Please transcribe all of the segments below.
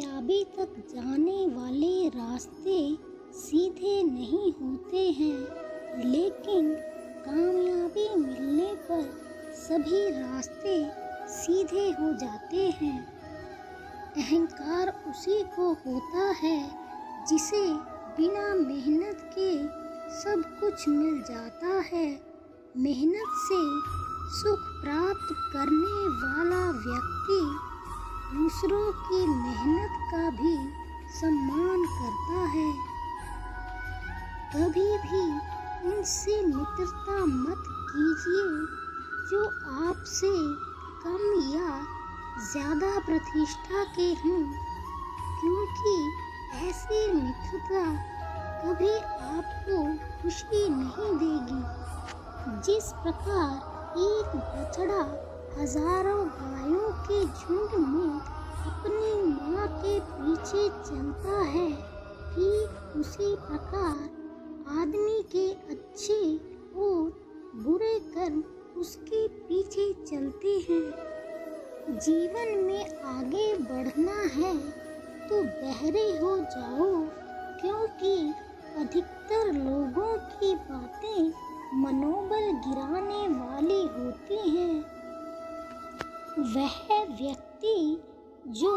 कामयाबी तक जाने वाले रास्ते सीधे नहीं होते हैं, लेकिन कामयाबी मिलने पर सभी रास्ते सीधे हो जाते हैं। अहंकार उसी को होता है जिसे बिना मेहनत के सब कुछ मिल जाता है। मेहनत से सुख प्राप्त करने वाला व्यक्ति दूसरों की मेहनत का भी सम्मान करता है। कभी भी उनसे मित्रता मत कीजिए जो आपसे कम या ज़्यादा प्रतिष्ठा के हों, क्योंकि ऐसी मित्रता कभी आपको खुशी नहीं देगी। जिस प्रकार एक बछड़ा हजारों गायों के झुंड में अपनी माँ के पीछे चलता है, ठीक उसी प्रकार आदमी के अच्छे और बुरे कर्म उसके पीछे चलते हैं। जीवन में आगे बढ़ना है तो बहरे हो जाओ, क्योंकि अधिकतर लोगों की बातें मनोबल गिराने वाली होती हैं। वह व्यक्ति जो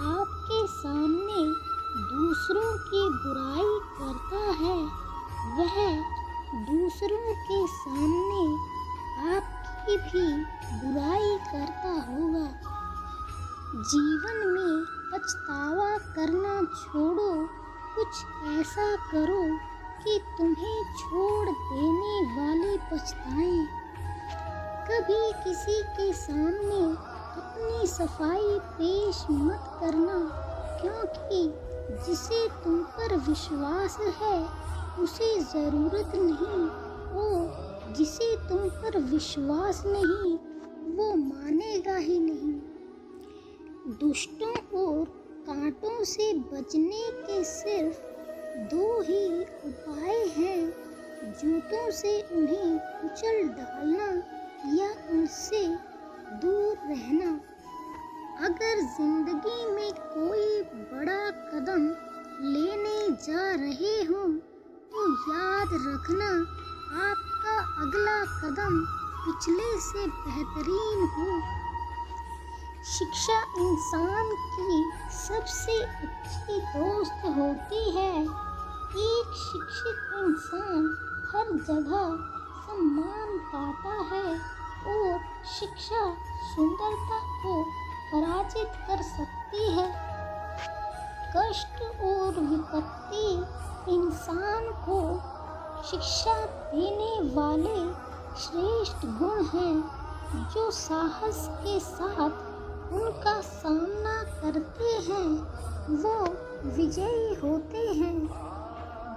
आपके सामने दूसरों की बुराई करता है, वह दूसरों के सामने आपकी भी बुराई करता होगा। जीवन में पछतावा करना छोड़ो, कुछ ऐसा करो कि तुम्हें छोड़ देने वाले पछताएं। कभी किसी के सामने अपनी सफाई पेश मत करना, क्योंकि जिसे तुम पर विश्वास है उसे ज़रूरत नहीं, और जिसे तुम पर विश्वास नहीं वो मानेगा ही नहीं। दुष्टों और कांटों से बचने के सिर्फ दो ही उपाय हैं, जूतों से उन्हें कुचल डालना या उनसे दूर रहना। अगर जिंदगी में कोई बड़ा कदम लेने जा रहे हो तो याद रखना आपका अगला कदम पिछले से बेहतरीन हो। शिक्षा इंसान की सबसे अच्छी दोस्त होती है। एक शिक्षित इंसान हर जगह सम्मान पाता है, और शिक्षा सुंदरता को पराजित कर सकती है। कष्ट और विपत्ति इंसान को शिक्षा देने वाले श्रेष्ठ गुण हैं, जो साहस के साथ उनका सामना करते हैं वो विजयी होते हैं।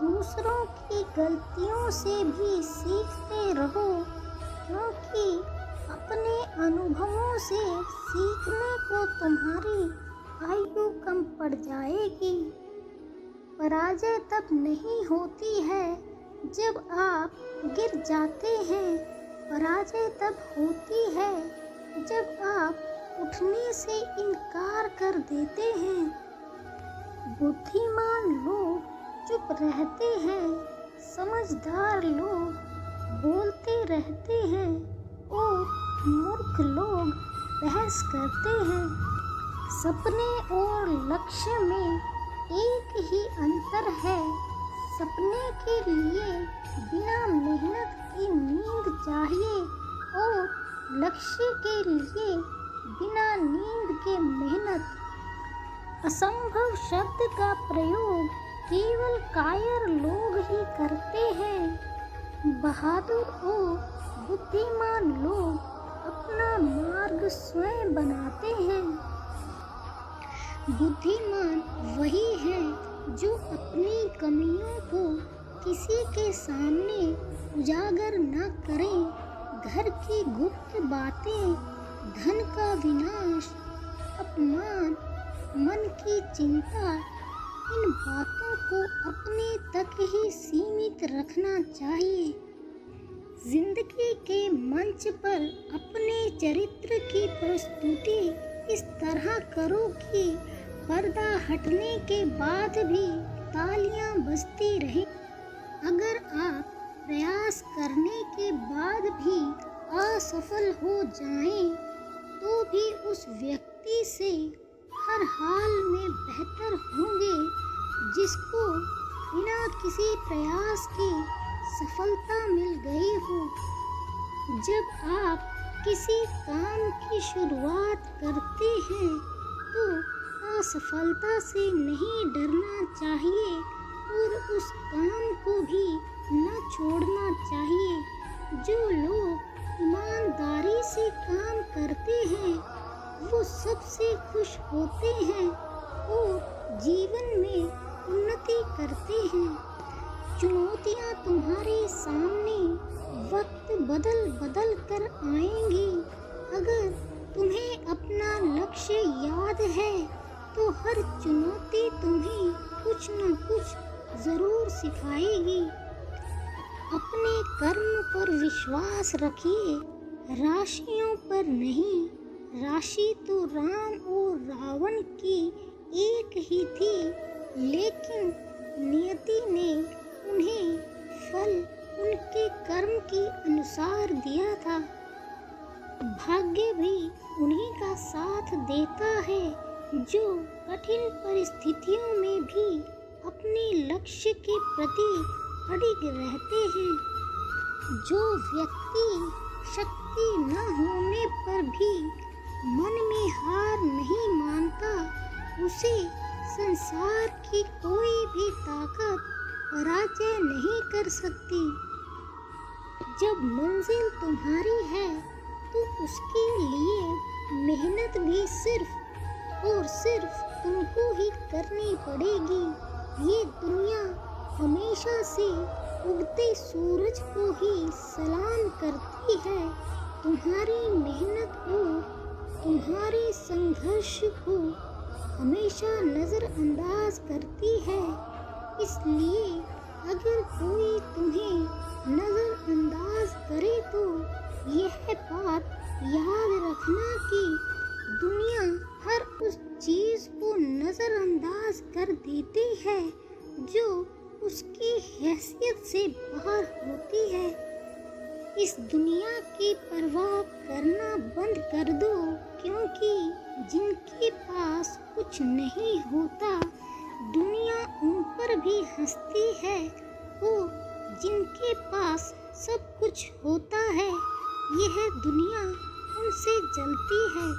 दूसरों की गलतियों से भी सीखते रहो, क्योंकि अपने अनुभवों से सीखने को तुम्हारी आयु कम पड़ जाएगी। पराजय तब नहीं होती है जब आप गिर जाते हैं, पराजय तब होती है जब आप उठने से इनकार कर देते हैं। बुद्धिमान लोग चुप रहते हैं, समझदार लोग बोलते रहते हैं, और मूर्ख लोग बहस करते हैं। सपने और लक्ष्य में एक ही अंतर है। सपने के लिए बिना मेहनत की नींद चाहिए, और लक्ष्य के लिए बिना नींद के मेहनत। असंभव शब्द का प्रयोग केवल कायर लोग ही करते हैं। बहादुर और बुद्धिमान लोग अपना मार्ग स्वयं बनाते हैं। बुद्धिमान वही है जो अपनी कमियों को किसी के सामने उजागर न करें। घर की गुप्त बातें, धन का विनाश, अपमान, मन की चिंता, इन बातों को अपने तक ही सीमित रखना चाहिए। जिंदगी के मंच पर अपने चरित्र की प्रस्तुति इस तरह करो कि पर्दा हटने के बाद भी तालियां बजती रहें। अगर आप प्रयास करने के बाद भी असफल हो जाएं, तो भी उस व्यक्ति से हर हाल में बेहतर होंगे जिसको बिना किसी प्रयास के सफलता मिल गई हो। जब आप किसी काम की शुरुआत करते हैं तो असफलता से नहीं डरना चाहिए और उस काम को भी न छोड़ना चाहिए। जो लोग ईमानदारी से काम करते हैं वो सबसे खुश होते हैं और जीवन में उन्नति करते हैं। चुनौतियाँ तुम्हारे सामने वक्त बदल बदल कर आएंगी। अगर तुम्हें अपना लक्ष्य याद है तो हर चुनौती तुम्हें कुछ न कुछ जरूर सिखाएगी। अपने कर्म पर विश्वास रखिए, राशियों पर नहीं। राशि तो राम और रावण की एक ही थी, लेकिन नियति ने उन्हें फल उनके कर्म के अनुसार दिया था। भाग्य भी उन्हीं का साथ देता है जो कठिन परिस्थितियों में भी अपने लक्ष्य के प्रति अडिग रहते हैं। जो व्यक्ति शक्ति न होने पर भी मन में हार नहीं मानता, उसे संसार की कोई भी ताकत पराजय नहीं कर सकती। जब मंजिल तुम्हारी है तो उसके लिए मेहनत भी सिर्फ और सिर्फ तुमको ही करनी पड़ेगी। ये दुनिया हमेशा से उगते सूरज को ही सलाम करती है। तुम्हारी मेहनत और तुम्हारे संघर्ष को हमेशा नज़रअंदाज करती है। इसलिए अगर कोई तुम्हें नज़रअंदाज करे तो यह बात याद रखना कि दुनिया हर उस चीज़ को नज़रअंदाज कर देती है जो उसकी हैसियत से बाहर होती है। इस दुनिया की परवाह करना बंद कर दो, क्योंकि जिनके पास कुछ नहीं होता दुनिया उन पर भी हंसती है और जिनके पास सब कुछ होता है यह दुनिया उनसे जलती है।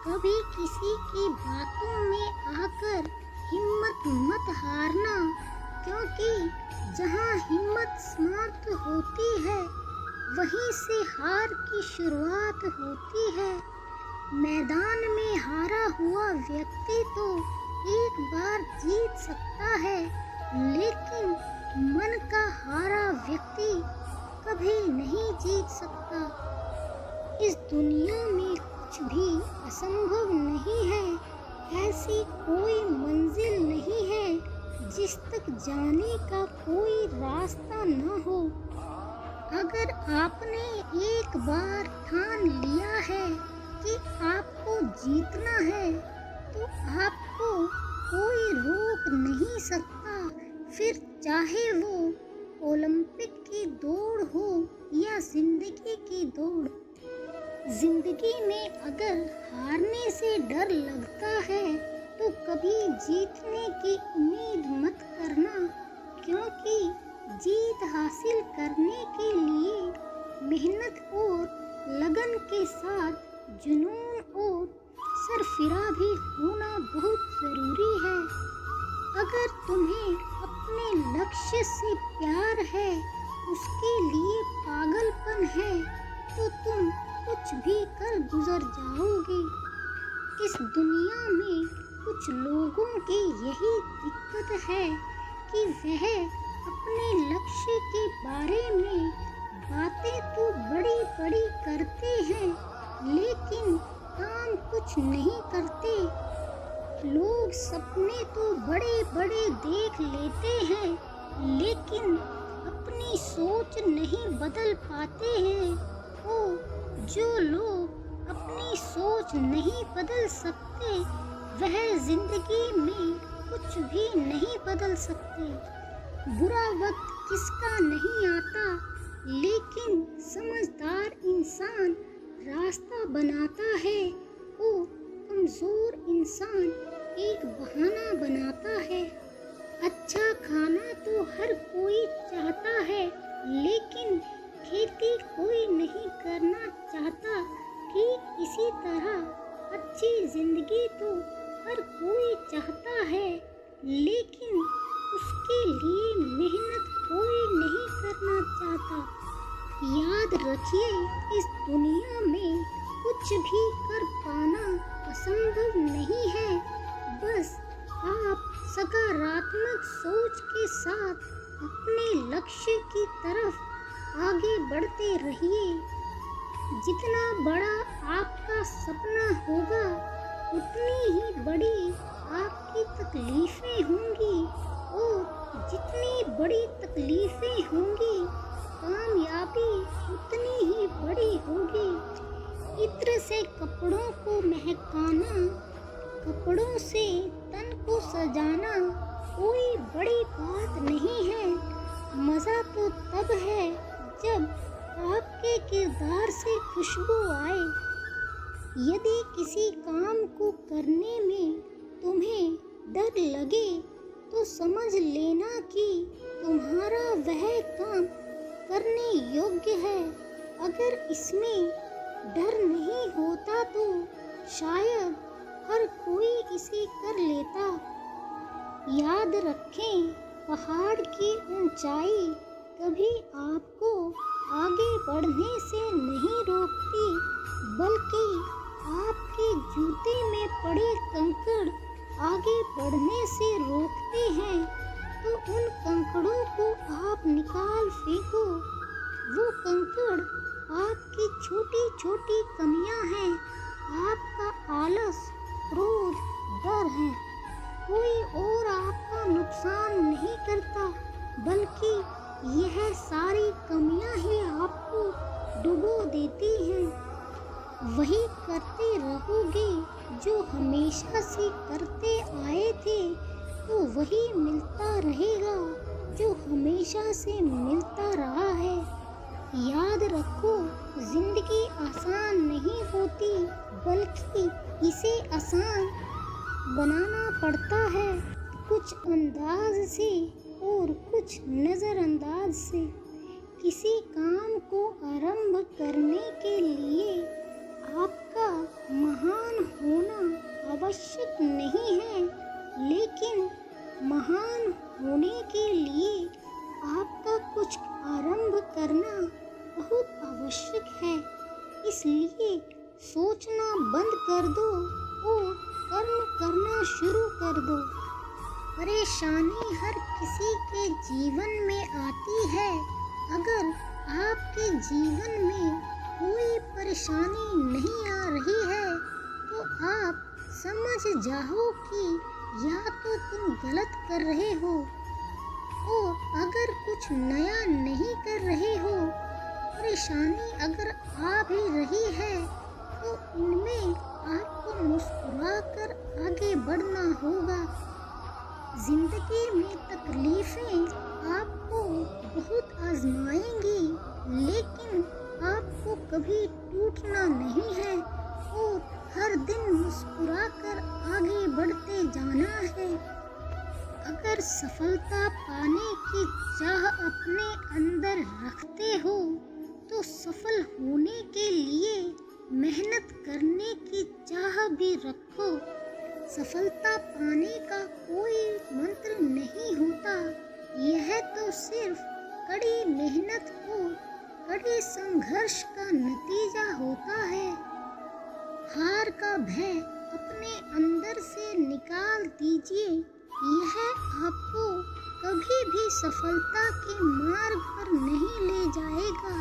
कभी किसी की बातों में आकर हिम्मत मत हारना, क्योंकि जहाँ हिम्मत समाप्त होती है वहीं से हार की शुरुआत होती है। मैदान में हारा हुआ व्यक्ति तो एक बार जीत सकता है, लेकिन मन का हारा व्यक्ति कभी नहीं जीत सकता। इस दुनिया में कुछ भी असंभव नहीं है। ऐसी कोई मंजिल नहीं है जिस तक जाने का कोई रास्ता न हो। अगर आपने एक बार ठान लिया है कि आपको जीतना है तो आपको कोई रोक नहीं सकता। फिर चाहे वो ओलंपिक की दौड़ हो या जिंदगी की दौड़। जिंदगी में अगर हारने से डर लगता है तो कभी जीतने की उम्मीद मत करना, क्योंकि जीत हासिल करने के लिए मेहनत और लगन के साथ जुनून और सरफिरा भी होना बहुत ज़रूरी है। अगर तुम्हें अपने लक्ष्य से प्यार है, उसके लिए पागलपन है, तो तुम कुछ भी कर गुजर जाओगे। इस दुनिया में कुछ लोगों की यही दिक्कत है कि वह अपने लक्ष्य के बारे में बातें तो बड़ी बड़ी करते हैं, लेकिन काम कुछ नहीं करते। लोग सपने तो बड़े बड़े देख लेते हैं, लेकिन अपनी सोच नहीं बदल पाते हैं। और जो लोग अपनी सोच नहीं बदल सकते वह जिंदगी में कुछ भी नहीं बदल सकते। बुरा वक्त किसका नहीं आता, लेकिन समझदार इंसान रास्ता बनाता है और कमजोर इंसान एक बहाना बनाता है। अच्छा खाना तो हर कोई चाहता है, लेकिन खेती कोई नहीं करना चाहता। ठीक इसी तरह अच्छी जिंदगी तो हर कोई चाहता है, लेकिन उसके लिए मेहनत कोई नहीं करना चाहता। याद रखिए, इस दुनिया में कुछ भी कर पाना असंभव नहीं है। बस आप सकारात्मक सोच के साथ अपने लक्ष्य की तरफ आगे बढ़ते रहिए। जितना बड़ा आपका सपना होगा, उतनी ही बड़ी आपकी तकलीफें होंगी, और जितनी बड़ी तकलीफें होंगी, कामयाबी उतनी ही बड़ी होगी। इत्र से कपड़ों को महकाना, कपड़ों से तन को सजाना कोई बड़ी बात नहीं है। मज़ा तो तब है जब आपके किरदार से खुशबू आए। यदि किसी काम को करने में तुम्हें डर लगे, तो समझ लेना कि तुम्हारा वह काम करने योग्य है। अगर इसमें डर नहीं होता तो शायद हर कोई इसे कर लेता। याद रखें, पहाड़ की ऊंचाई कभी आपको आगे बढ़ने से नहीं रोकती, बल्कि आपके जूते में पड़े कंकड़ आगे बढ़ने से रोकते हैं। तो उन कंकड़ों को आप निकाल फेंको। वो कंकड़ आपकी छोटी छोटी कमियां हैं, आपका आलस, क्रोध, डर है। कोई और आपका नुकसान नहीं करता, बल्कि यह सारी कमियां ही आपको डुबो देती हैं। वही करते रहोगे जो हमेशा से करते आए थे, तो वही मिलता रहेगा जो हमेशा से मिलता रहा है। याद रखो, जिंदगी आसान नहीं होती, बल्कि इसे आसान बनाना पड़ता है, कुछ अंदाज से और कुछ नज़रअंदाज से। किसी काम को आरंभ करने के लिए आपका महान होना आवश्यक नहीं है, लेकिन महान होने के लिए आपका कुछ आरंभ करना बहुत आवश्यक है। इसलिए सोचना बंद कर दो और कर्म करना शुरू कर दो। परेशानी हर किसी के जीवन में आती है। अगर आपके जीवन में कोई परेशानी नहीं आ रही है, तो आप समझ जाओ कि या तो तुम गलत कर रहे हो, और अगर कुछ नया नहीं कर रहे हो, परेशानी अगर आ भी रही है, तो इनमें आपको मुस्कुराकर आगे बढ़ना होगा। जिंदगी में तकलीफें आपको बहुत आजमाएंगी, लेकिन आपको कभी टूटना नहीं है और हर दिन मुस्कुराकर आगे बढ़ते जाना है। अगर सफलता पाने की चाह अपने अंदर रखते हो, तो सफल होने के लिए मेहनत करने की चाह भी रखो। सफलता पाने का कोई मंत्र नहीं होता, यह तो सिर्फ कड़ी मेहनत और कड़े संघर्ष का नतीजा होता है। हार का भय अपने अंदर से निकाल दीजिए, यह आपको कभी भी सफलता के मार्ग पर नहीं ले जाएगा।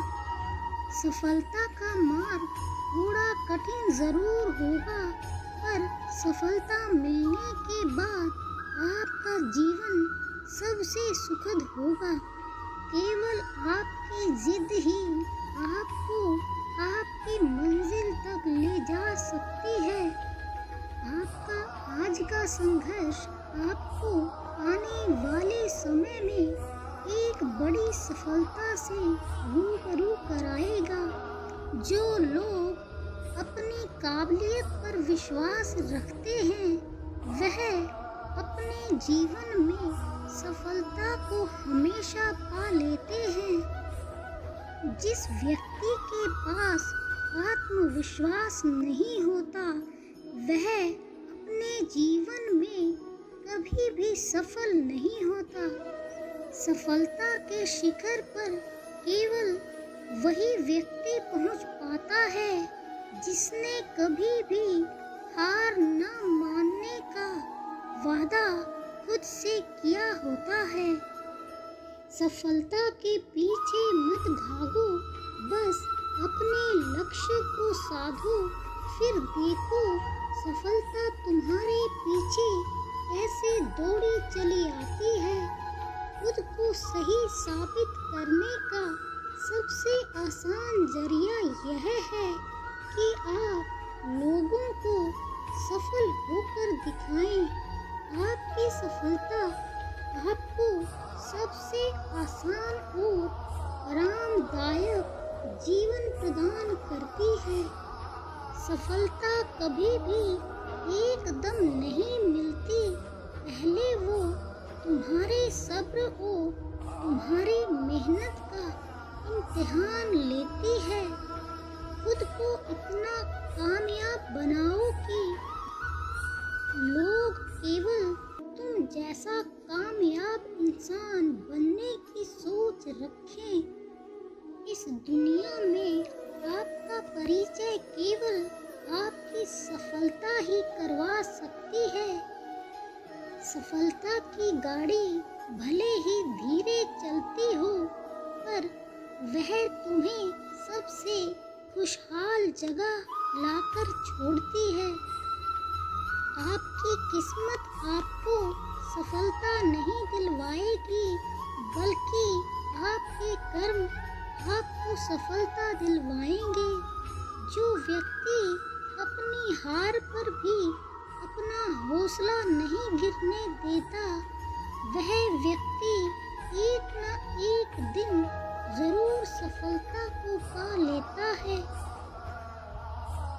सफलता का मार्ग थोड़ा कठिन जरूर होगा, पर सफलता मिलने के बाद आपका जीवन सबसे सुखद होगा। केवल आपकी जिद ही आपको आपकी मंजिल तक ले जा सकती है। आपका आज आज का संघर्ष आपको आने वाले समय में एक बड़ी सफलता से रूबरू कराएगा। जो लोग अपनी काबिलियत पर विश्वास रखते हैं वह अपने जीवन में सफलता को हमेशा पा लेते हैं। जिस व्यक्ति के पास आत्मविश्वास नहीं होता वह अपने जीवन में कभी भी सफल नहीं होता। सफलता के शिखर पर केवल वही व्यक्ति पहुंच पाता है जिसने कभी भी हार न मानने का वादा खुद से किया होता है। सफलता के पीछे मत भागो, बस अपने लक्ष्य को साधो, फिर देखो सफलता तुम्हारे पीछे कैसे दौड़ी चली आती है। खुद को सही साबित करने का सबसे आसान जरिया यह है कि आप लोगों को सफल होकर दिखाएं। आपकी सफलता आपको सबसे आसान और आरामदायक जीवन प्रदान करती है। सफलता कभी भी एकदम नहीं मिलती, पहले वो तुम्हारे सब्र और तुम्हारी मेहनत का इम्तिहान लेती है। खुद को इतना कामयाब बनाओ कि लोग केवल तुम जैसा कामयाब इंसान बनने की सोच रखें। इस दुनिया में आपका परिचय केवल आपकी सफलता ही करवा सकती है। सफलता की गाड़ी भले ही धीरे चलती हो पर वह तुम्हें सबसे खुशहाल जगह लाकर छोड़ती है। आपकी किस्मत आपको सफलता नहीं दिलवाएगी, बल्कि आपके कर्म आपको सफलता दिलवाएंगे। जो व्यक्ति अपनी हार पर भी अपना हौसला नहीं गिरने देता, वह व्यक्ति एक न एक दिन जरूर सफलता को पा लेता है।